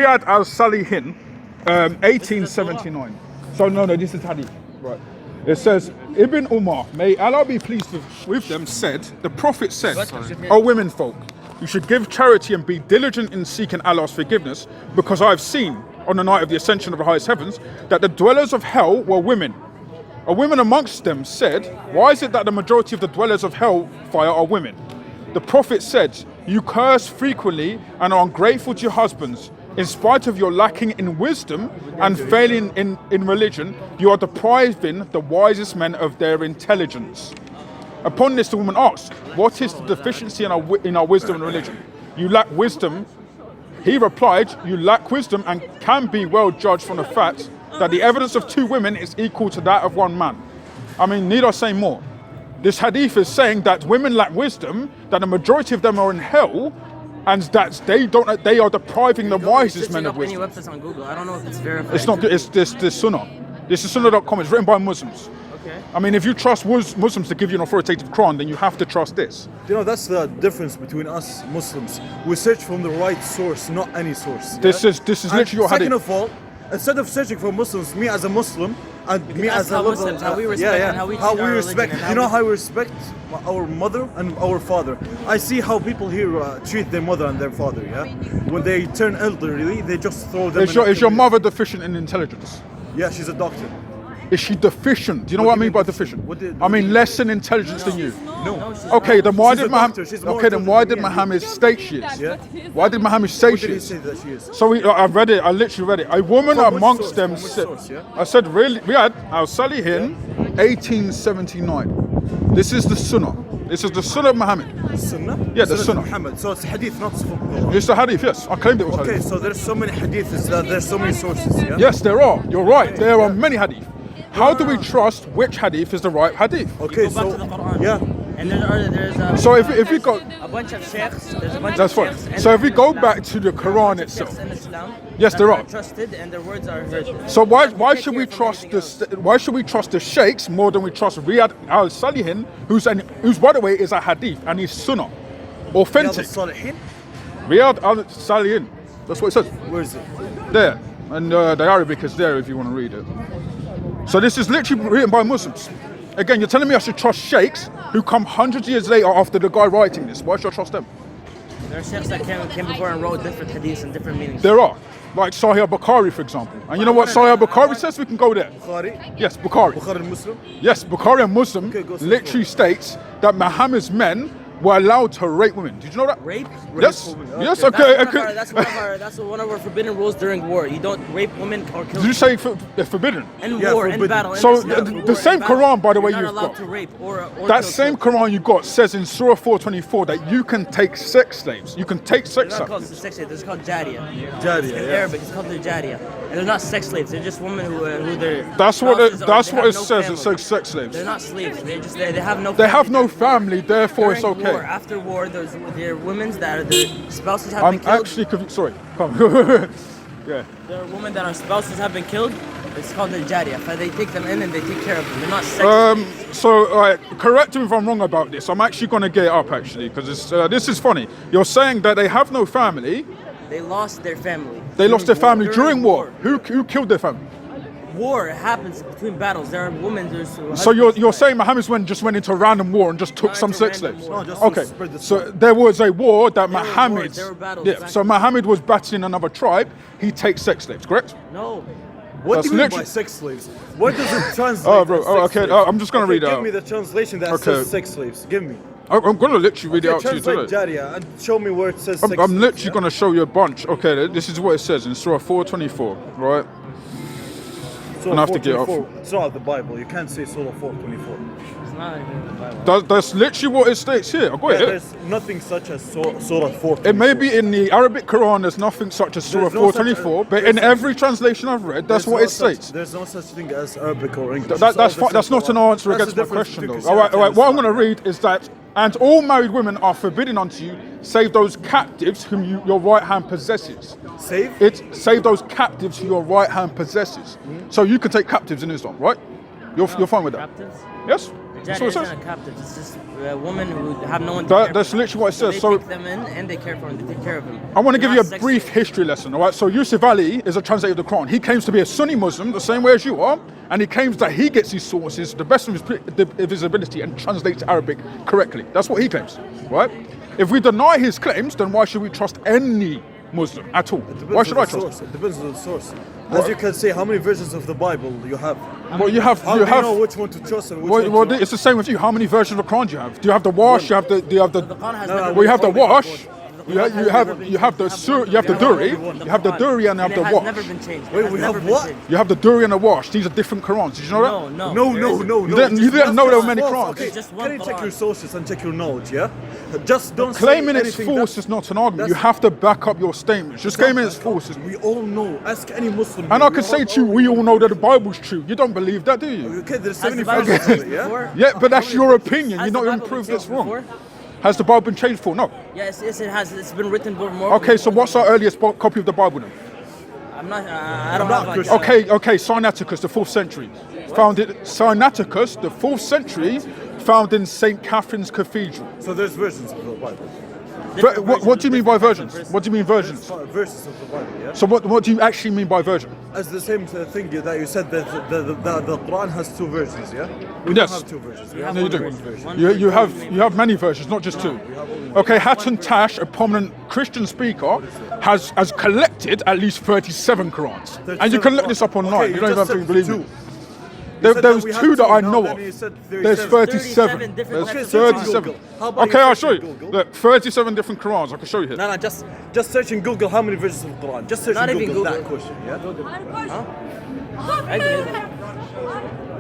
Riyad al-Salihin, 1879. So no, this is Hadith. Right. It says, Ibn Umar, may Allah be pleased with them, said, the Prophet said, O women folk, you should give charity and be diligent in seeking Allah's forgiveness, because I have seen, on the night of the ascension of the highest heavens, that the dwellers of hell were women. A woman amongst them said, why is it that the majority of the dwellers of hellfire are women? The Prophet said, you curse frequently and are ungrateful to your husbands. In spite of your lacking in wisdom and failing in religion, you are depriving the wisest men of their intelligence. Upon this, the woman asked, what is the deficiency in our wisdom and religion? You lack wisdom. He replied, you lack wisdom and can be well judged from the fact that the evidence of two women is equal to that of one man. I mean, need I say more? This hadith is saying that women lack wisdom, that the majority of them are in hell, and that they are depriving the wisest men of wisdom. Any websites on Google. I don't know if it's verified. It's not. It's this Sunnah. This is Sunnah.com. It's written by Muslims. Okay. I mean, if you trust Muslims to give you an authoritative Quran, then you have to trust this. You know, that's the difference between us Muslims. We search from the right source, not any source. This is literally your hadith. Second of all, instead of searching for Muslims, me as a Muslim and me as a Muslims, how we respect and how we treat our religion. You know how we respect our mother and our father. I see how people here treat their mother and their father. Yeah, when they turn elderly, they just throw them. Is your mother deficient in intelligence? Yeah, she's a doctor. Is she deficient? Do you know what I mean by deficient? I mean less in intelligence than you. No. Okay, then why did Muhammad? Okay, then why did Muhammad state she is? Yeah. Why did Muhammad say she is? Say that she is? So I read it. I literally read it. A woman amongst them said, I said, really? Riyad al-Salihin, 1879. This is the Sunnah. This is the Sunnah of Muhammad. Sunnah? Yeah, the Sunnah. Muhammad. So it's hadith, not Sunnah. It's the hadith, yes. I claimed it was hadith. Okay, so there's so many hadiths, there's so many sources, yeah? Yes, there are. You're right. There are many hadith. How do we trust which hadith is the right hadith? Okay, go back to the Quran. Yeah. And there's So if we go, a bunch of sheikhs, there's a bunch that's of fine. sheikhs. So if we go back to the Quran itself, In Islam, yes, there are. Trusted and their words are heard. So why should we trust why should we trust the sheikhs more than we trust Riyad al-Salihin, who's by the way is a hadith and he's sunnah, authentic. Riyad al-Salihin. That's what it says. Where is it? There, and the Arabic is there if you want to read it. So this is literally written by Muslims. Again, you're telling me I should trust sheikhs who come hundreds of years later after the guy writing this. Why should I trust them? There are sheikhs that came before and wrote different hadiths and different meanings. There are. Like Sahih al-Bukhari, for example. And you know what Sahih al-Bukhari says? We can go there. Bukhari? Yes, Bukhari. Bukhari Muslim? Yes, Bukhari and Muslim literally states that Muhammad's men were allowed to rape women. Did you know that? Rape? Yes. Yes, That's okay. that's one of our forbidden rules during war. You don't rape women or kill Did you say they're forbidden? in war, in battle. So in Islam, the same Quran, by the way, you're not you've allowed got. to rape or That kill same children. Quran you got says in Surah 424 that you can take sex slaves. You can take sex They're not called slaves. sex slaves. It's called jariya. Jariya, In yeah. Arabic, it's called the jariya, and they're not sex slaves. They're just women who their That's what spouses it, that's they what have it no says. family. It says sex slaves. They're not slaves. They have no. They have family. no family, therefore it's During okay. war, after war, there are women that their spouses have I'm been killed. actually confused. Sorry, come. Yeah. There are women that our spouses have been killed. It's called the jariya. They take them in and they take care of them. They're not sex slaves. So, correct me if I'm wrong about this. I'm actually going to get it up actually because this is funny. You're saying that they have no family. They lost their family. They lost their family during war. war. Who killed their family? War happens between battles. There are women. So you're saying Muhammad's men just went into a random war and just took Not some into sex random slaves? war. No, just to Okay. spread the So sword. there was a war that were Muhammad. wars, there were battles, Yeah. exactly. So Muhammad was battling another tribe. He takes sex slaves, correct? No. What That's do you mean by literally- sex slaves? What does it translate? Oh, bro. as Oh, sex okay. slaves? I'm just gonna read it Give out. me the translation that Okay. says sex slaves. Give me. I'm going to literally read it out to you Translate today. Jariya and show me where it says sex I'm slaves. literally yeah? going to show you a bunch. Okay, this is what it says in Surah 424, right? Surah I have to get off. 424. It's not the Bible. You can't say Surah 424. It's not even in the Bible. That's literally what it states here. I got Yeah, it. there's nothing such as Surah 424. It may be in the Arabic Quran, there's nothing such as Surah There's no such- 424, but there's in no- every translation I've read, that's There's what no it such- states. There's no such thing as Arabic or English. That's It's all fine. the That's same not an Quran. answer That's against the my difference question, between though. All right. Christianity What I'm and going to read is that, and all married women are forbidden unto you, save those captives whom your right hand possesses. Save? Save those captives who your right hand possesses. So you can take captives in Islam, right? You're fine with that? Captives? Yes. That's Jariya what it isn't says. a captive. It's just women who have no one to care That's for. literally what it So says. they So take them in and they care for them. They take care of them. I want to They're give you not a sex brief slaves. history lesson, all right? So Yusuf Ali is a translator of the Quran. He claims to be a Sunni Muslim, the same way as you are, and he claims that he gets his sources to the best of his ability and translates Arabic correctly. That's what he claims, right? If we deny his claims, then why should we trust any Muslim at all? Why should I trust him? It depends on the source. As you can see, how many versions of the Bible you have? Well, you have. How do you know which one to trust and which Well, one to it's the same with you. How many versions of the Quran do you have? Do you have the wash? Do you have the? The Quran has No, never no, Well, you have the been changed. wash. The You Quran has never been you have the changed. you have the duri. You have the duri and you have the it has wash. never been changed. It Wait, has we never have been what? changed. You have the duri and the wash. These are different Qurans. Did you know that? No, No, there no, isn't. no, no. You didn't know there were many False. Qurans. Okay, It's just one can you check Quran. your sources and check your knowledge, yeah? Just don't Claiming say it's anything false that- is not an argument. You that's- have to back up your statements. Just claiming it's false is. We all know. Ask any Muslim. And I We can say to you, we all know that the Bible's true. You don't believe that, do you? Okay, there's so Has many the Bible versions been of it, changed yeah? before? Yeah, but that's your opinion. Has You're the not Bible even been proof changed that's wrong. before? Has the Bible been changed for? No. Yes, it has. It's been written more. Okay, so what's our earliest copy of the Bible then? I'm not. I don't not have like. Christian. Okay, Sinaiticus, the 4th century. Sinaiticus, the 4th century, found in St. Catherine's Cathedral. So there's versions of the Bible. What do you mean by versions? What do you mean versions? Verses of the Bible, yeah? So what do you actually mean by version? As the same thing that you said that the Quran has two versions, yeah? We Yes. don't have two versions. We You have have No, you only do. one version. One You version. have many versions, not just two. Okay, Hatton Tash, a prominent Christian speaker, has collected at least 37 Qurans. And you can look this up online. Okay, you don't even have to just believe said me. two. There, said there that was we had two that two, I now know then of. you said There's 37. 37. different There's types of 37. Google. How about Okay, you I'll search show you. in Google? Look, 37 different Qurans. I can show you here. No, just search in Google how many verses of the Quran. Just search Not in even Google that Google. question, yeah? I get it.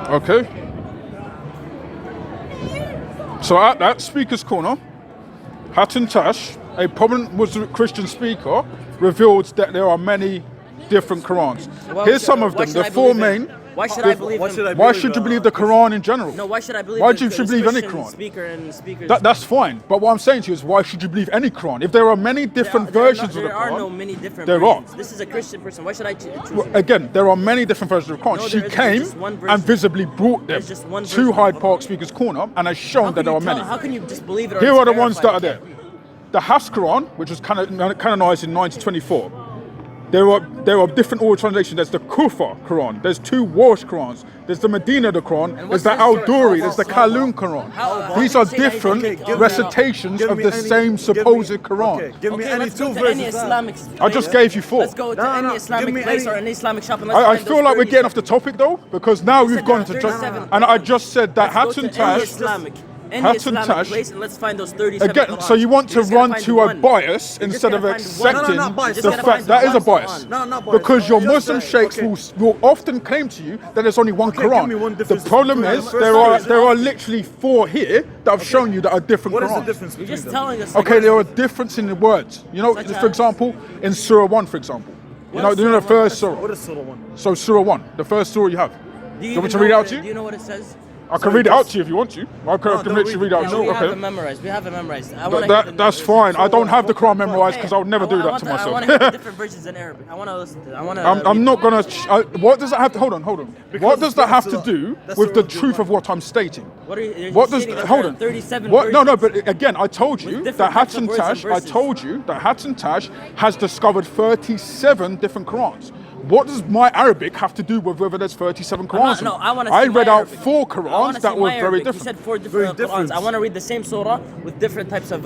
Okay. So at that speaker's corner, Hatton Tash, a prominent Muslim Christian speaker, revealed that there are many different Qurans. Here's some of them. The four main. Why should I believe Why him? should I Why should you believe the Quran in general? No, why should I believe? Why this- should you this believe any Christian Quran? Speaker and speakers. That's fine. But what I'm saying to you is, why should you believe any Quran? If there are many different versions of the There are no Quran, many different There versions. are. This is a Christian person. Why should I choose? well, again, there are many different versions of the Quran. No, She there isn't. came There's just one and version. visibly brought them There's just one to version. Hyde Park Speaker's Corner and has shown that there are many. How can you just believe it? Or Here it's are the ones that are verified? there. The Hafs Quran, which was canonized in 1924. There are different oral translations. There's the Kufa Quran. There's two Warsh Qurans. There's the Medina the Quran. And There's what's the this Al story? Duri. How There's the about- Kaloon Quran. How- These how are can you say different anything? Give me- recitations give of me the any- same give me- supposed Quran. Okay, give me Okay, any let's two go to any verses. Islamic. I just gave you four. Let's go to No, any no, give Islamic me place any- or any Islamic shop and let's I find feel those like we're getting off 37. the topic though, because now You we've said gone there into are 37 and I just said that Let's go Hatton to any Tash. Islamic. Any Hatton Islamic Tash- place and let's find those 37 Again, Qurans. so you want to You're just gonna run find to a one. bias You're just instead of gonna find one. accepting No, no, not bias. the You're just fact gonna that find is a one bias. Quran. No, not bias. Because your Just Muslim say, sheikhs okay. will often claim to you that there's only one Okay, give me Quran. one The difference problem between is the first there are literally four here that I've shown you that are different What is the Qurans. difference You're between just them? telling us. Okay, there are difference in the words. You know, Such for as? example, in Surah 1, for example. You know, is you know the Surah 1? first surah. What is Surah 1? So Surah 1, the first surah you have. Do you want me to read it out to Do you you? know what it says? I can Sorry, read it out just- to you if you want to. I can don't literally read it out Yeah, to we you. have it Okay. memorized. We have it memorized. I wanna hear the That's verses. fine. I don't have the Quran Okay, memorized because I would never do that to I want to myself. hear the different versions in Arabic. I want to listen to it. I want to. I'm not gonna. What does that have to? Hold on. What Because does that have to that's do that's with the the truth of what I'm stating? What are you? What does? stating that Hold there are on. 37 What? No, versions. but again, I told you With that different types of Hatton words and Tash. I verses. told you that Hatton Tash has discovered 37 different Qurans. What does my Arabic have to do with whether there's 37 Qurans? No, I want to. I read out Arabic. 4 I wanna Qurans see that were my very Arabic. You different. said 4 different Very Qurans. I different. want to read the same surah with different types of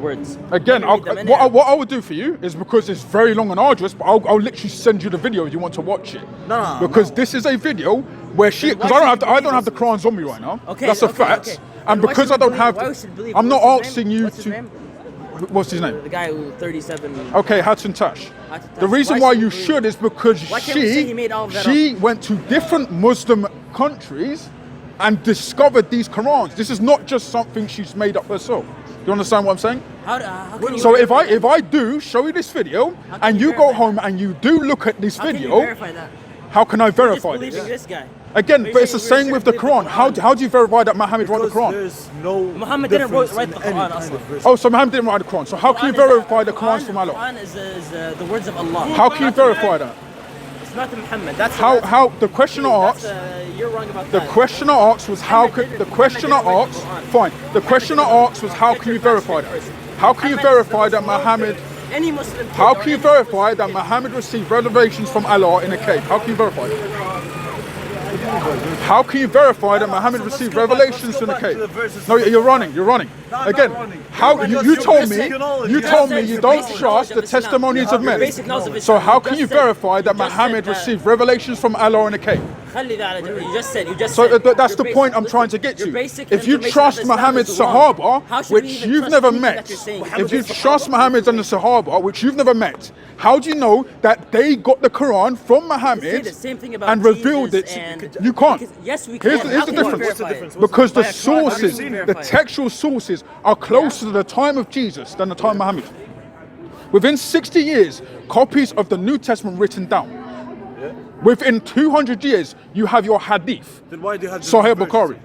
words. Again, Let me read them in what Arabic. I would do for you is, because it's very long and arduous, but I'll literally send you the video if you want to watch it. No, because no. this is a video where she, Then why because should I you don't have the believe Qurans on me right now. Okay, That's a okay, fact. okay. And Then why because should I don't we have, believe- why should we believe? I'm not What's his asking name? you What's his to. name? What's his name? The guy who 37. Okay, Hatton Tash. Hatton Tash. The reason Why why should you we believe should is because Why can't we say he made all of that she went to different Muslim countries and discovered these Qurans. This is not just something she's made up herself. Do you understand what I'm saying? How can you So verify if I do show you this video How can and you you go verify home and you do look at this How can you video, verify that? how can I Just verify believing this? this guy. Again, but it's the same with the Quran. How do you verify that Muhammad wrote the Because Quran? there's no Muhammad didn't difference write in the any Quran, kind of Aslan. verse. Oh, so Muhammad didn't write the Quran. So how can you verify the Quran's from Allah? The Quran is the words of Allah. How can you verify that? It's not the Muhammad. That's How the questioner asked. You're wrong about The that. questioner asked was how could the questioner asked. Fine. The questioner asked was how can you verify that? How can you verify that Muhammad? Any Muslim. How can you verify that Muhammad received revelations from Allah in a cave? How can you verify that? How can you verify that Muhammad received revelations in a cave? No, you're running. Again, how you told me you don't trust the testimonies of men. So how can you verify that Muhammad received revelations from Allah in a cave? You just said. So that's the point I'm trying to get to. If you trust Muhammad's Sahaba, which you've never met, if you trust Muhammad and the Sahaba, which you've never met, how do you know that they got the Quran from Muhammad and revealed it? You can't. Yes, we can. Here's the difference. Because the sources, the textual sources, are closer to the time of Jesus than the time of Muhammad. Within 60 years, copies of the New Testament written down. Within 200 years, you have your Hadith. Then why do you have Sahih different Bukhari. verses?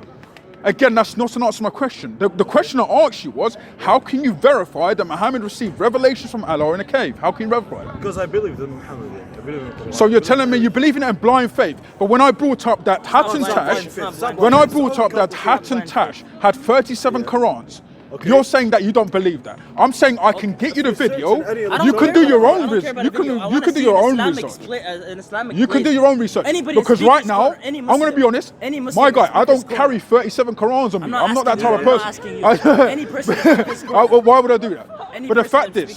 Again, that's not an answer to my question. The question I asked you was, how can you verify that Muhammad received revelations from Allah in a cave? How can you verify that? Because I believe in Muhammad. I believe in the Quran. So you're telling me you believe in it in blind faith, but when I brought up that Hatton Tash, had 37 Qurans, you're saying that you don't believe that. I'm saying I can get you the video. You can do your own research. You can do your own research. You can do your own research. Because right now, I'm going to be honest, my guy, I don't carry 37 Qurans on me. I'm not that type of person. Why would I do that? But the fact is,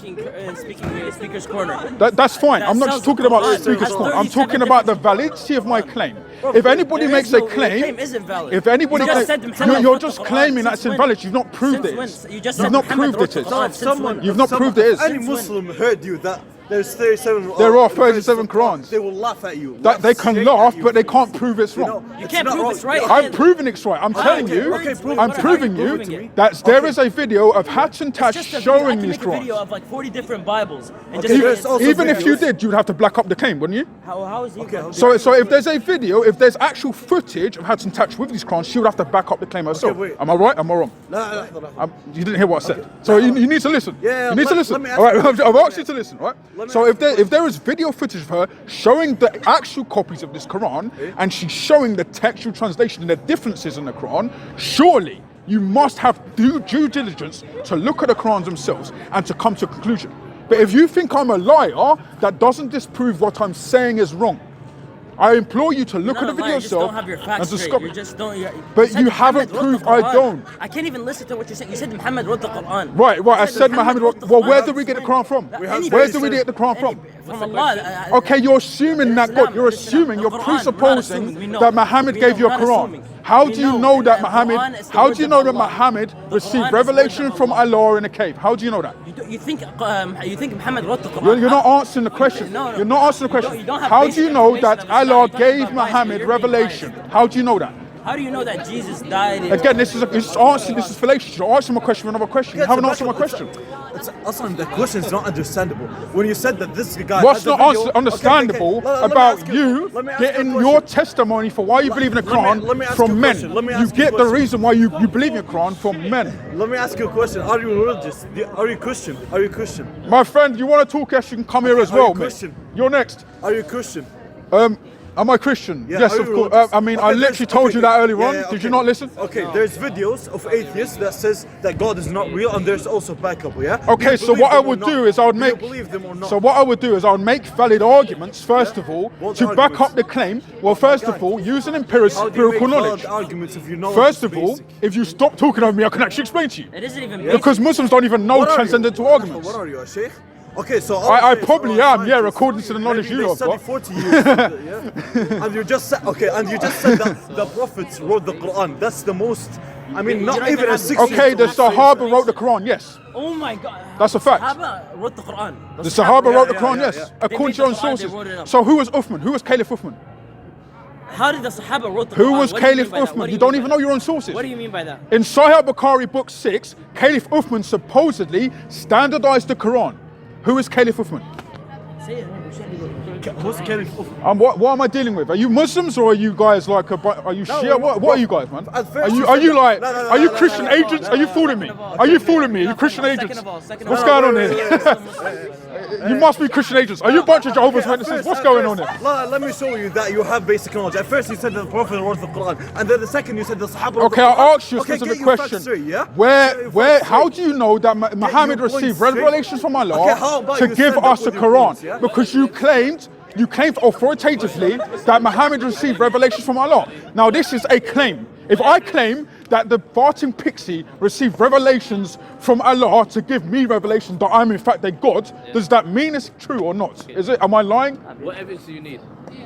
Speaker's Corner. that's fine. I'm not just talking about Speaker's Corner. I'm talking about the validity of my claim. If anybody makes a claim, if anybody claims, you're just claiming that it's invalid. You've not proved it. You've not proved it is. You've not proved it is. Any Muslim heard you that there's 37. There are 37 Qurans. They will laugh at you. That they can laugh, but they can't prove it's wrong. You can't prove it's right. I'm proving it's right. I'm telling you. I'm proving you that there is a video of Hatton Tash showing these I can make a video Qurans. of like 40 different Bibles. And Even if you did, you'd have to black up the claim, wouldn't you? How is he? So if there's a video, if there's actual footage of Hatton Tash with these Qurans, she would have to back up the claim herself. wait. Am I right? Am I wrong? You didn't hear what I said. So you need to listen. Yeah, you need to let listen. me ask All right, you a question. I've asked you to listen. Right. So if there is video footage of her showing the actual copies of this Quran and she's showing the textual translation and the differences in the Quran, surely you must have due diligence to look at the Qurans themselves and to come to a conclusion. But if you think I'm a liar, that doesn't disprove what I'm saying is wrong. I implore you to look at the video yourself and discover. But you haven't proved I don't. I can't even listen to what you're saying. You said Muhammad wrote the Quran. Right. I said Muhammad wrote. Well, where did we get the Quran from? Where did we get the Quran from? From Allah. Okay, you're assuming that God. You're assuming. You're presupposing that Muhammad gave you a Quran. How do you know that Muhammad? How do you know that Muhammad received revelation from Allah in a cave? How do you know that? You think Muhammad wrote the Quran? You're not answering the question. No. You're not answering the question. You don't have How do you basic know information that of Islam. Allah You're talking gave about Muhammad You're being revelation? biased. How do you know that? How do you know that Jesus died? Again, this is fallacious. You're answering my question with another question. You haven't answered my question. Aslan, the question is not understandable. When you said that this guy. What's had not the video, understandable Let me about ask you let me ask you a getting question. your testimony for why you believe in the let me Quran ask from you a men? question. Let me You ask you a get the question. reason why you believe in the Quran from men. Let me ask you a question. Are you religious? Are you Christian? Are you Christian? My friend, you want to talk, yes, you can come here as are you well, mate. Christian? You're next. Are you Christian? Am I Christian? Yeah, Yes, are of you course. religious? I mean, Okay, I literally told you that earlier on. Did you not listen? Okay, there's videos of atheists that says that God is not real, and there's also backup, yeah? Okay, Do you so believe what I them or would not? do is I would Do you make. believe them or not? So what I would do is I would make valid arguments first of all What to back arguments? up the claim. Well, first of all, using How do you make empirical knowledge. valid arguments if you know First it's of all, basic? if you stop talking over me, I can actually explain to you. It isn't even Because Muslims don't even know What are you? transcendental arguments. What are you, a sheikh? Okay, so I probably am, yeah, according to the knowledge Maybe you they have studied got. 40 years, yeah? And you just said, that the prophets wrote the Quran. That's the most. I mean, You not don't even even a have 6 Okay, the Sahaba wrote the Quran, yes. Oh my God. That's a fact. Sahaba wrote the Quran. The Sahaba wrote the yeah, Quran, yeah, yes. yeah. According to They your own made the Quran, they sources. wrote it up. So who was Uthman? Who was Caliph Uthman? How did the Sahaba wrote the Quran? Who was What do you mean Caliph by that? What Uthman? do You don't mean even by know that? your own sources. What do you mean by that? In Sahih Bukhari, book 6, Caliph Uthman supposedly standardized the Quran. Who is Caliph Uthman? What's carrying? What am I dealing with? Are you Muslims or are you guys like are you Shia? What are you guys, man? Are you like are you Christian agents? Are you fooling me? Are you fooling me? Are you Christian agents? What's going on here? You must be Christian agents. Are you a bunch of Jehovah's Witnesses? What's going on here? Let me show you that you have basic knowledge. At first you said that the Prophet wrote the Quran, and then the second you said the Sahaba. Okay, I'll ask you a specific question. How do you know that Muhammad received revelations from Allah to give us the Quran? Because you claimed authoritatively that Muhammad received revelations from Allah. Now this is a claim. If I claim that the farting pixie received revelations from Allah to give me revelation that I'm in fact a god, does that mean it's true or not? Is it? Am I lying? What evidence do you need?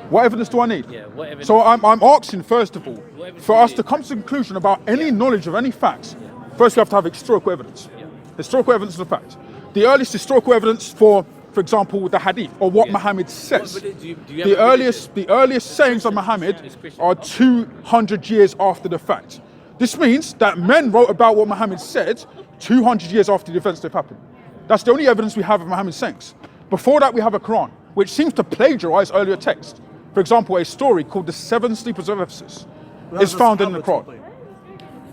What evidence do I need? Yeah, what evidence? So I'm asking first of all, for us to come to a conclusion about any knowledge of any facts, first we have to have historical evidence. Historical evidence is a fact. The earliest historical evidence for example, the Hadith or what Muhammad says. The earliest sayings of Muhammad are 200 years after the fact. This means that men wrote about what Muhammad said 200 years after the events that happened. That's the only evidence we have of Muhammad's sayings. Before that, we have a Quran, which seems to plagiarize earlier texts. For example, a story called the Seven Sleepers of Ephesus is found in the Quran.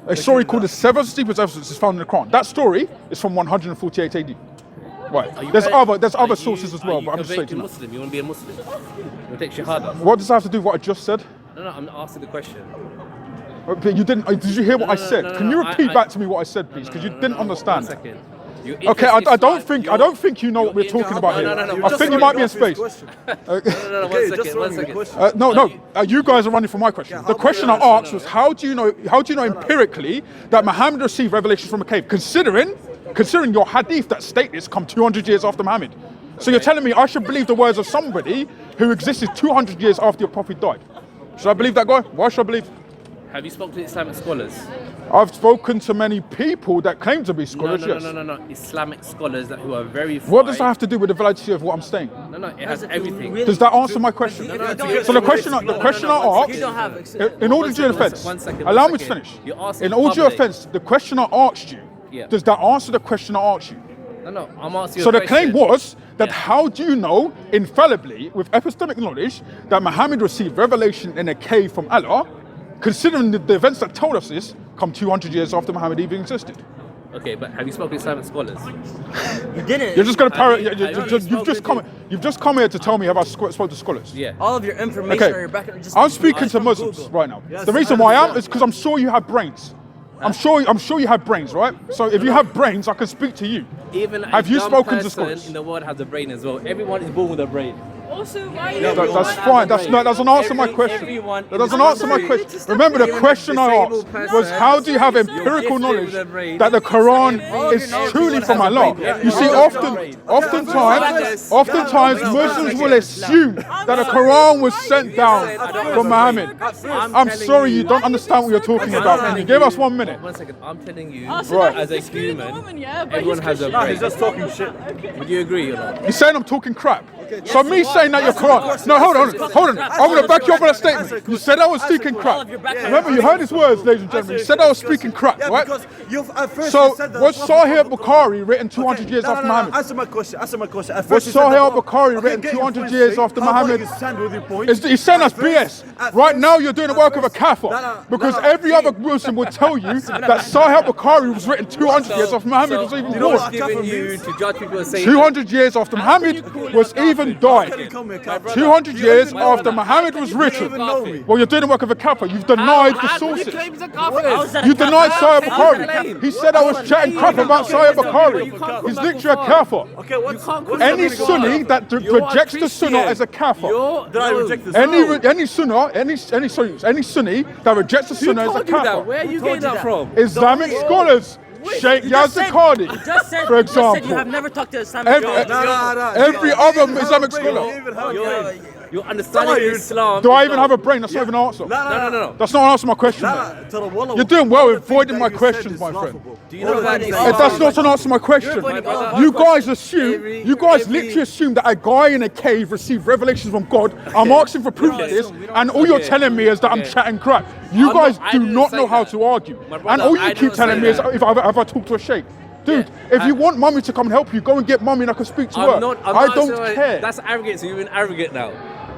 A story called the Seven Sleepers of Ephesus is found in the Quran. That story is from 148 AD. Right. There's other sources as well, but I'm just saying. You want to be a Muslim? You take Shahada. What does that have to do with what I just said? No, I'm asking the question. Okay, you didn't. Did you hear what I said? Can you repeat back to me what I said, please? Because you didn't understand. 1 second. Okay, I don't think you know what we're talking about here. I think you might be in space. No, 1 second. No. You guys are running from my question. The question I asked was, how do you know empirically that Muhammad received revelation from a cave, considering your hadith that state this come 200 years after Muhammad? So you're telling me I should believe the words of somebody who existed 200 years after your prophet died? Should I believe that guy? Why should I believe? Have you spoken to Islamic scholars? I've spoken to many people that claim to be scholars, yes. No. Islamic scholars who are verified. What does that have to do with the validity of what I'm saying? No, it has everything. Does that answer my question? So the question I asked, in all due offence, allow me to finish. In all due offence, the question I asked you, does that answer the question I asked you? No, I'm asking you So the claim was that how do you know infallibly, with epistemic knowledge, that Muhammad received revelation in a cave from Allah, considering the events that told us this come 200 years after Muhammad even existed? Okay, but have you spoken to Islamic scholars? You didn't. You're just going to parrot. You've just come here to tell me have I spoken to scholars. Yeah. All of your information or your background. Just I'm speaking to Muslims right now. The reason why I am is because I'm sure you have brains. I'm sure you have brains, right? So if you have brains, I can speak to you. Even have you spoken to scholars in the world has a brain as well. Everyone is born with a brain. Also, why that's fine. That doesn't answer my question. That doesn't answer my question. Remember, the question I asked was, how do you have empirical knowledge that the Quran is truly from Allah? You see, oftentimes Muslims will assume that the Quran was sent down from Muhammad. I'm sorry, you don't understand what you're talking about. Can you give us 1 minute? 1 second. I'm telling you, Right. as a human, everyone has a brain. He's just talking shit. Would you agree or not? You're saying I'm talking crap. So me saying that you're Quran. No, hold on. I'm going to back you up on a statement. You said I was speaking crap. Remember, you heard his words, ladies and gentlemen. You said I was speaking crap, right? So was Sahih al-Bukhari written 200 years after Muhammad? Answer my question. Was Sahih al-Bukhari written 200 years after Muhammad? He's saying that's BS. Right now you're doing the work of a kafir. Because every other Muslim would tell you that Sahih al-Bukhari was written 200 years after Muhammad was even born. 200 years after Muhammad was even died. 200 years after Muhammad was written. Well, you're doing the work of a kafir. You've denied the sources. You denied Sahih al-Bukhari. He said I was chatting crap about Sahih al-Bukhari. He's literally a kafir. Any Sunni that rejects the Sunnah as a kafir. Any Sunni that rejects the Sunnah as a kafir. Where are you getting that from? Islamic scholars. Sheikh Yazdi, for example. You have never talked to Islamic scholars. Every other Islamic scholar. Your understanding of Islam. Do I even have a brain? That's not even an answer. No. That's not an answer to my question, man. You're doing well avoiding my questions, my friend. Do you know that That's not an answer to my question. You guys literally assume that a guy in a cave received revelations from God. I'm asking for proof of this, and all you're telling me is that I'm chatting crap. You guys do not know how to argue. And all you keep telling me is, have I talked to a sheikh? Dude, if you want mummy to come and help you, go and get mummy and I can speak to her. I'm not I don't care. That's arrogant, so you've been arrogant now.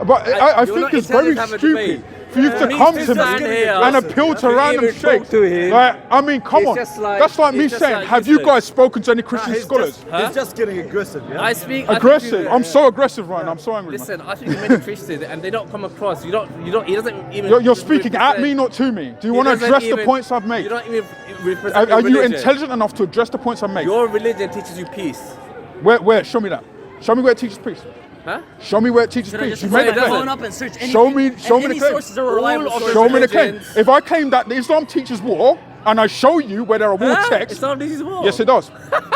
But I you're think not it's very intended to have a stupid debate. for you to Me come to to me stand here and appeal to to random even talk sheikhs. to him, Like, I mean, come it's on. just like- That's like me it's just saying, like have you useless. guys spoken to any Christian scholars? He's just getting aggressive, yeah? I speak Aggressive. I'm so aggressive right now. I'm so angry. Man. Listen, I think you're many Christians and they don't come across. He doesn't even. You're speaking at me, not to me. Do you He want to doesn't address the even- points I've made? You don't even represent Are your you religion. intelligent enough to address the points I've made? Your religion teaches you peace. Where? Show me that. Show me where it teaches peace. Huh? Show me where it teaches Should I peace. just You put made my the phone claim. up and search anything? Show me and the any claim. sources are reliable. All of Show me the claim. religions- If I claim that the Islam teaches war, and I show you where there are war texts, Islam teaches war. yes, it does.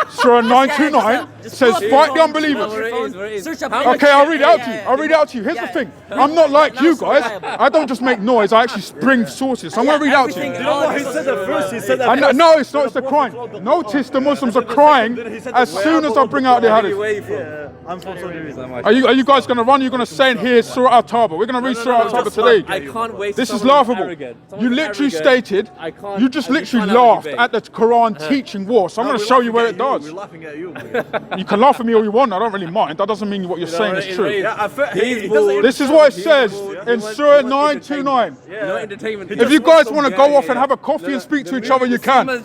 Surah 929 Just says, pull up your fight phone, the unbelievers. pull up your Where it is, phone, where it is. search up How any- much- Okay, I'll read it out to you. Yeah, I'll read it out to you. Here's yeah. the thing. I'm not like Now you it's guys. reliable. I don't just make noise. I actually bring sources. So I'm going to read it out to you. everything- You know what he said at first? He said that. No, it's not. It's the crying. Notice the Muslims are crying as soon as I bring out the Where are you hadith. from? I'm from Saudi Arabia. Are you guys going to run? You're going to say in here Surah Al-Taba. We're going to read Surah Al-Taba today. I can't wait. This is someone who's laughable. arrogant. You Someone who's literally arrogant. stated, I can't- you just I literally can't have a laughed debate. at the Quran teaching war. So I'm going to show you where it does. We're laughing at you. You can laugh at me all you want. I don't really mind. That doesn't mean what you're saying is true. He's This is what it says in Surah 929. No entertainment. If you guys want to go off and have a coffee and speak to each other, you can. Or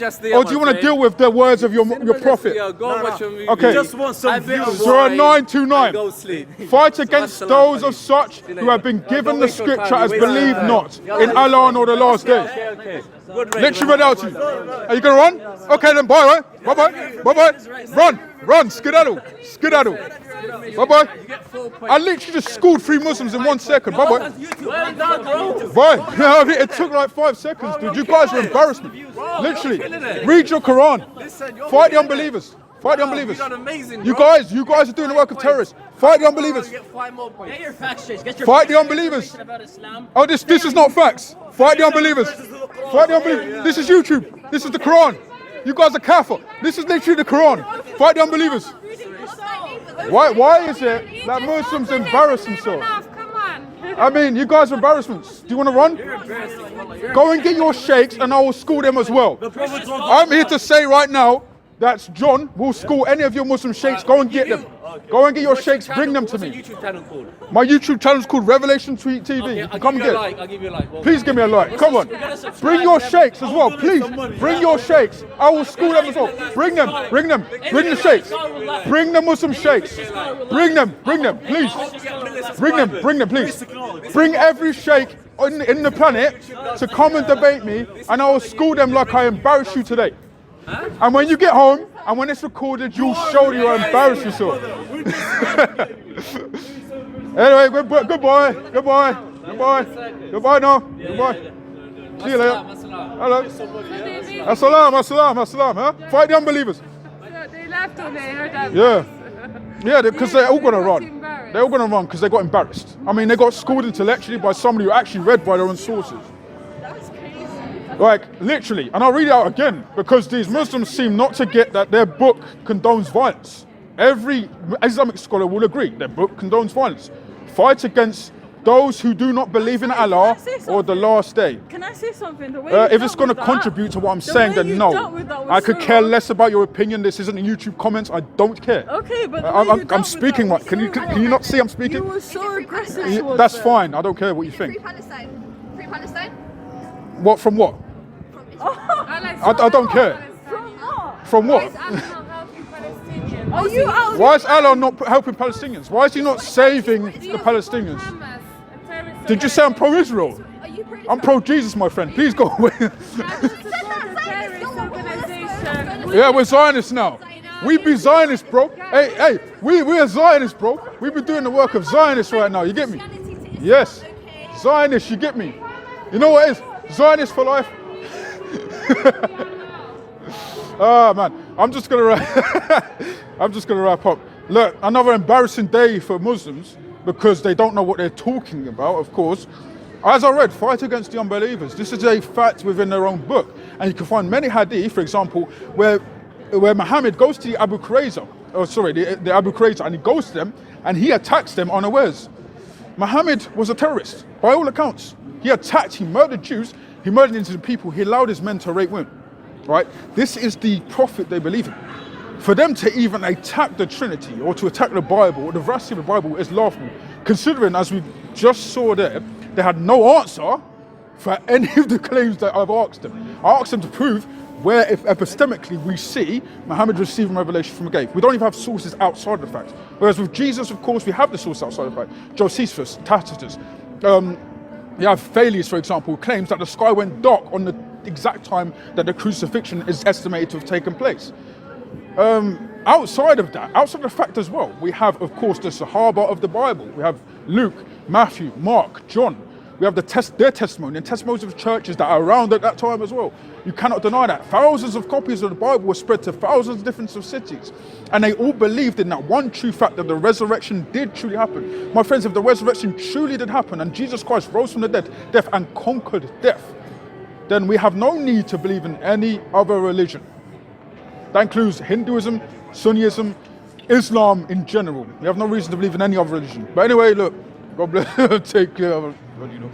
do you want to deal with the words of your prophet? Yeah, go and watch a movie. Okay. He just wants some Have a bit of views. Surah wine and 929. Go sleep. Fight against those of such who have been given the scripture as believe not in Allah nor the last day. Okay. Good rate. Literally read out to you. Are you gonna run? Okay then, bye, right? Bye bye. Bye bye. Run, skedaddle. Bye bye. I literally just schooled 3 Muslims in 1 second. Bye bye. Well done, bro. Bye. It took like 5 seconds, dude. You guys are embarrassing me. Literally. Read your Quran. Fight the unbelievers. Fight the unbelievers. You've done amazing, You bro. guys are doing the work of terrorists. Fight the unbelievers. Get 5 more points. Get your facts straight. Get your Fight the facts unbelievers. straight about Islam. Oh, this is not facts. Fight the unbelievers. Fight the unbelievers. This is YouTube. This is the Quran. You guys are kafir. This is literally the Quran. Fight the unbelievers. Why is it that Muslims embarrass themselves? Come on. I mean, you guys are embarrassments. Do you want to run? Go and get your sheikhs and I will school them as well. I'm here to say right now that John will school any of your Muslim sheikhs. Go and get them. Go and get your sheikhs. Bring them to What's me. your YouTube channel called? My YouTube channel is called Revelation Tweet TV. Okay, You I'll can come give and you a get it. like. I'll give you a like. Well, Please give me a like. Come on. Bring your sheikhs as well. Please. Bring your sheikhs. I will school them as well. Bring them. Bring them. Bring the sheikhs. Bring the Muslim sheikhs. Bring them. Bring them. Please. Bring them. Bring them. Please. Bring every sheikh in the planet to come and debate me, and I will school them like I embarrassed you today. And when you get home, and when it's recorded, you'll show you embarrass yourself. Anyway, goodbye. Goodbye now. Goodbye. See you later. Hello. Assalam, huh? Fight the unbelievers. They left on there. Yeah, because they're all gonna run. They're all gonna run because they got embarrassed. I mean, they got schooled intellectually by somebody who actually read by their own sources. Like, literally. And I'll read it out again because these Muslims seem not to get that their book condones violence. Every Islamic scholar will agree their book condones violence. Fight against those who do not believe in Allah or the last day. Can I say something? The way If it's going to contribute to what I'm saying, then no. I could care less about your opinion. This isn't a YouTube comments. I don't care. Okay, but the way you I'm dealt with speaking that right. was Can you not see I'm You speaking? were so aggressive towards That's them. fine. I don't care what you Free think. Palestine. Free Palestine. What from what? I don't care. From what? Are you out? Why is Allah not helping Palestinians? Why is he not saving the Palestinians? Did you say I'm pro-Israel? Are you pretty I'm pro-Jesus, my friend. Please go away. Yeah, we're Zionists now. We be Zionists, bro. Hey, we're Zionists, bro. We be doing the work of Zionists right now. You get me? Yes. Zionists, you get me? You know what it is? Zionists for life. Oh man, I'm just gonna wrap up. Look, another embarrassing day for Muslims because they don't know what they're talking about, of course. As I read, fight against the unbelievers. This is a fact within their own book. And you can find many hadith, for example, where Muhammad goes to the Abu Qurayza, the Abu Qurayza, and he goes to them and he attacks them unawares. Muhammad was a terrorist, by all accounts. He murdered Jews, he murdered innocent people, he allowed his men to rape women. right? This is the prophet they believe in. For them to even attack the Trinity or to attack the Bible or the veracity of the Bible is laughable, considering, as we just saw there, they had no answer for any of the claims that I've asked them. I asked them to prove where, if epistemically, we see Muhammad receiving revelation from a cave. We don't even have sources outside the fact. Whereas with Jesus, of course, we have the source outside the fact. Josephus, Tacitus. You have Thales, for example, who claims that the sky went dark on the exact time that the crucifixion is estimated to have taken place. Outside of that, outside of the fact as well, we have, of course, the Sahaba of the Bible. We have Luke, Matthew, Mark, John. We have their testimony and testimonies of churches that are around at that time as well. You cannot deny that. Thousands of copies of the Bible were spread to thousands of different cities. And they all believed in that one true fact that the resurrection did truly happen. My friends, if the resurrection truly did happen and Jesus Christ rose from the death and conquered death, then we have no need to believe in any other religion. That includes Hinduism, Sunnism, Islam in general. We have no reason to believe in any other religion. But anyway, look, God bless, take care of it, you know.